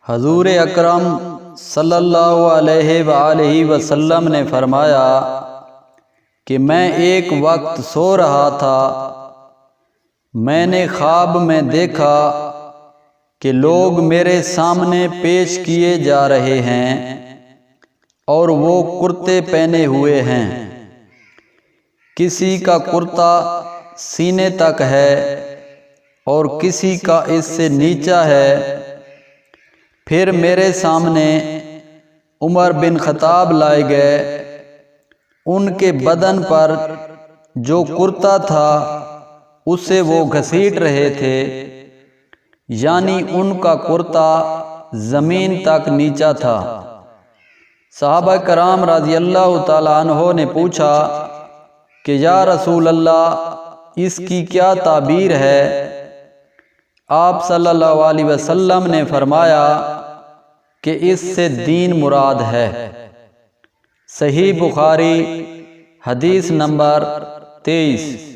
حضور اکرم صلی اللہ علیہ وآلہ وسلم نے فرمایا کہ میں ایک وقت سو رہا تھا، میں نے خواب میں دیکھا کہ لوگ میرے سامنے پیش کیے جا رہے ہیں اور وہ کرتے پہنے ہوئے ہیں، کسی کا کرتا سینے تک ہے اور کسی کا اس سے نیچا ہے۔ پھر میرے سامنے عمر بن خطاب لائے گئے، ان کے بدن پر جو کرتا تھا اسے وہ گھسیٹ رہے تھے، یعنی ان کا کرتا زمین تک نیچا تھا۔ صحابہ کرام رضی اللہ تعالیٰ عنہ نے پوچھا کہ یا رسول اللہ، اس کی کیا تعبیر ہے؟ آپ صلی اللہ علیہ وسلم نے فرمایا کہ اس سے دین مراد ہے۔ صحیح بخاری حدیث نمبر 23۔